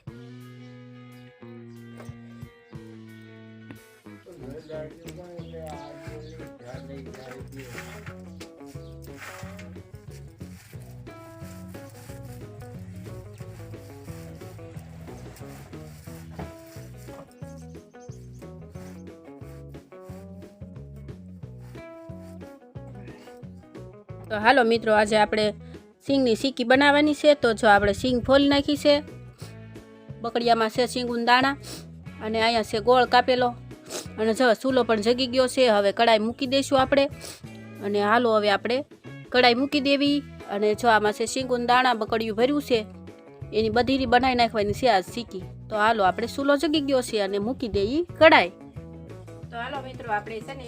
તો હાલો મિત્રો, આજે આપણે સિંગની સિક્કી બનાવવાની છે. તો જો આપણે સિંગ ફોલી નાખી છે, બકડિયામાં છે સિંગુન દાણા, અને અહીંયા છે ગોળ કાપેલો, અને જો ચૂલો પણ જગી ગયો છે. હવે કડાઈ મૂકી દઈશું આપણે, અને હાલો હવે આપણે કડાઈ મૂકી દેવી. અને જો આમાં છે સિંગુન દાણા, બકડિયું ભર્યું છે, એની બધી બનાવી નાખવાની છે આ સિક્કી. તો હાલો આપણે ચૂલો જગી ગયો છે અને મૂકી દઈએ કડાઈ. તો હાલો મિત્રો, આપણે છે ને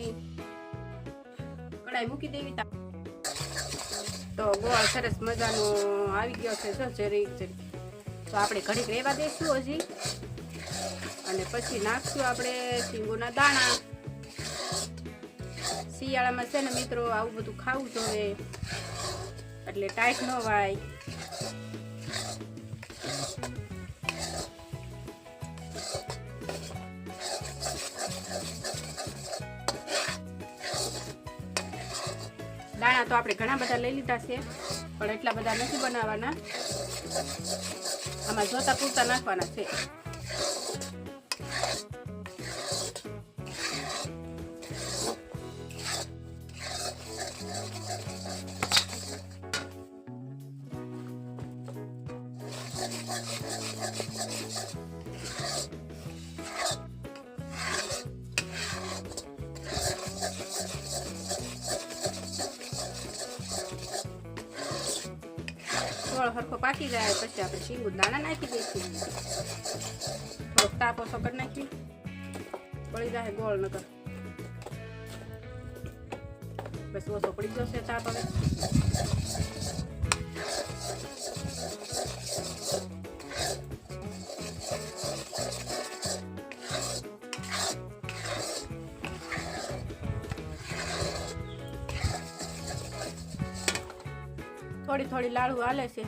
કડાઈ મૂકી દેવી. તો ગોળ સરસ મજાનો આવી ગયો છે, જો જરીક. તો આપણે ઘડીક રહેવા દઈશું હજી, અને પછી નાખશું આપણે સિંગોના દાણા. શિયાળામાં છે ને મિત્રો આવું બધું ખાવું જોઈએ, એટલે ટાઈટ ન વાય. દાણા તો આપણે ઘણા બધા લઈ લીધા છે, પણ એટલા બધા નથી બનાવવાના. આમાં જોતા પૂરતા નાખવાના છે. ગોળ સરખો પાકી જાય પછી આપણે સિંગુન દાણા નાખી દઈશું. થોડોક તાપ ઓછો કરી નાખી, પડી જાય ગોળ નકર. બસ ઓછો પડી જશે તાપ. હવે થોડી થોડી લાડુ હાલે છે.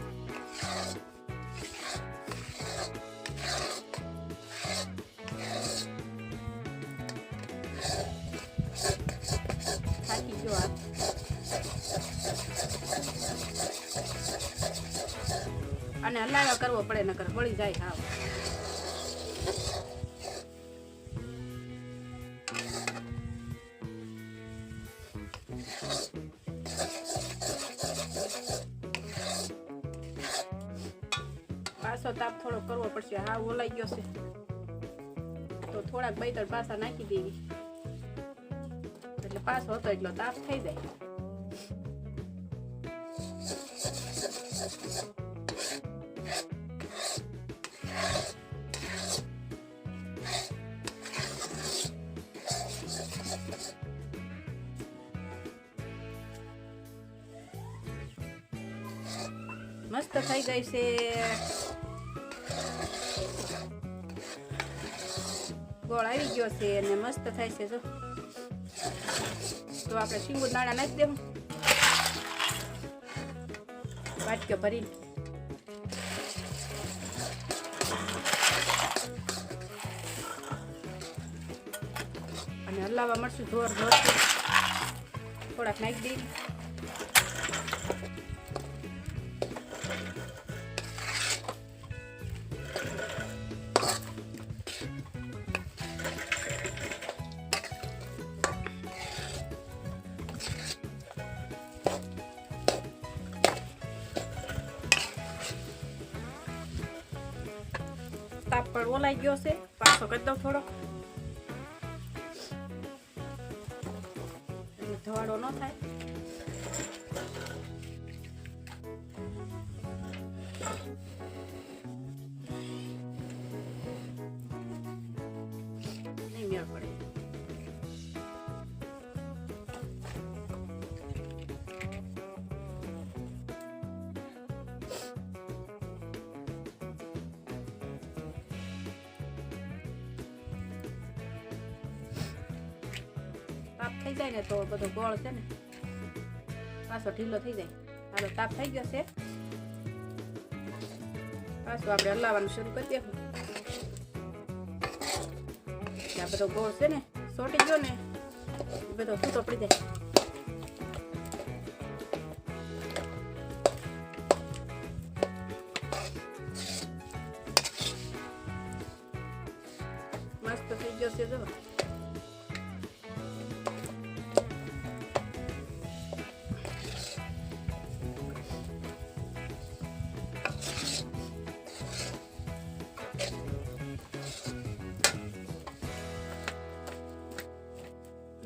થાકી ગયો આ. અને હલાવ્યા કરવો પડે, નકર વળી જાય. હા, પાછો તાપ થોડો કરવો પડશે. હા, ઓલાઈ ગયો છે તો થોડાક 2-3 પાસા નાખી દેવી, એટલે પાછો હતો એટલો તાપ થઈ જાય. મસ્ત થઈ ગઈ છે. ગોળ આવી ગયો છે અને મસ્ત થાય છે. જો તો આપણે સિંગુન દાણા નાખી દેવું વાટક્યો ભરીને. અને હલાવવા મળશું જોર જોરથી. થોડાક નાખી દઈએ. તાપ પણ ઓલાઈ ગયો છે, પાછો કરી દઉં થોડો, એટલે ધવાડો ન થાય. નહીં મેળ પડે. તાપ થઈ જાય ને તો બધો ગોળ છે ને પાછો ઢીલો થઈ જાય. હાલો, તાપ થઈ ગયો છે, પાછું આપણે હલાવવાનું શરૂ કરી દઈશું. બધો ગોળ છે ને સોટી ગયો ને બધો છૂટો પડી જાય. મસ્ત થઈ ગયો છે જો.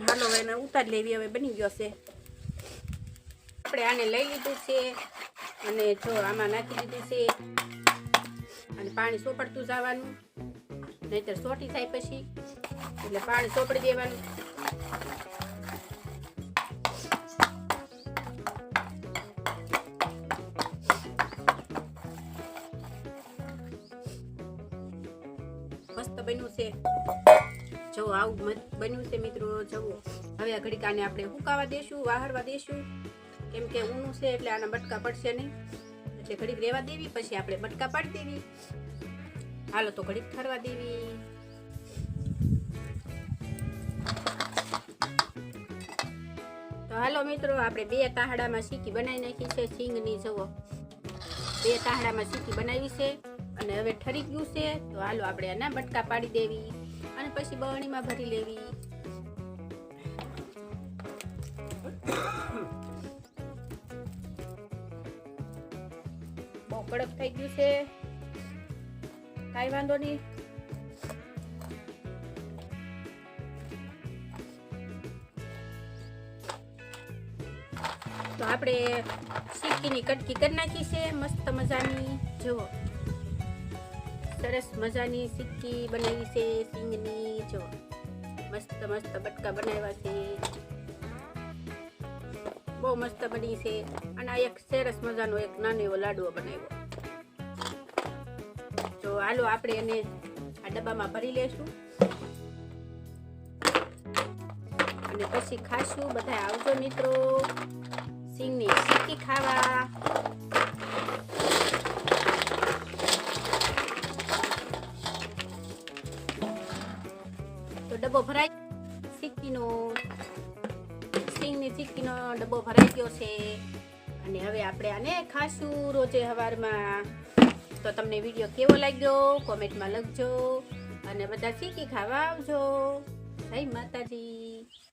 હાલો હવે એને ઉતારી લેવી. હવે બની ગયો છે. આપણે આને લઈ લીધું છે અને જો આમાં નાખી દીધું છે અને પાણી સોપડતું જવાનું, નહીતર સોટી થાય પછી, એટલે પાણી સોપડી દેવાનું. મસ્ત બન્યું છે. જો આવું બન્યું છે મિત્રો. જુઓ હવે આ ઘડીક આને આપણે સુકાવા દેશું, વાહરવા દેશું, કેમ કે ઊનું છે એટલે આના બટકા પડશે નહીં, એટલે ઘડીક રહેવા દેવી, પછી આપણે બટકા પાડી દેવી. હાલો તો ઘડીક ઠરવા દેવી. તો હાલો મિત્રો આપણે 2 તાહડામાં સીકી બનાવી નાખી છે સિંગની. જુઓ 2 તાહડામાં સીકી બનાવી છે અને હવે ઠરી ગયું છે. તો હાલો આપણે આના બટકા પાડી દેવી અને પછી બરણીમાં ભરી લેવી. બહુ કડક થઈ ગયું છે, કાંઈ વાંધો નહીં. તો આપણે સિક્કીની કટકી કરી નાખી છે મસ્ત મજાની. જુઓ સરસ મજાની સિક્કી બનાવી છે સિંગની. જો મસ્ત મસ્ત બટકા બનાવ્યા છે, બહુ મસ્ત બની છે. અને આ એક સરસ મજાનો એક નાનો એવો લાડવો બનાવ્યો. તો હાલો આપણે એને આ ડબ્બામાં ભરી લેશું અને પછી ખાશું. બધા આવજો મિત્રો સિંગની સિક્કી ખાવા. તો ડબ્બો ભરાઈ સિક્કીનો, સિંગની સિક્કીનો ડબ્બો ભરાઈ ગયો છે અને હવે આપણે આને ખાશું રોજે સવારમાં. તો તમને વિડીયો કેવો લાગ્યો કોમેન્ટમાં લખજો અને બધા સિક્કી ખાવા આવજો. જય માતાજી.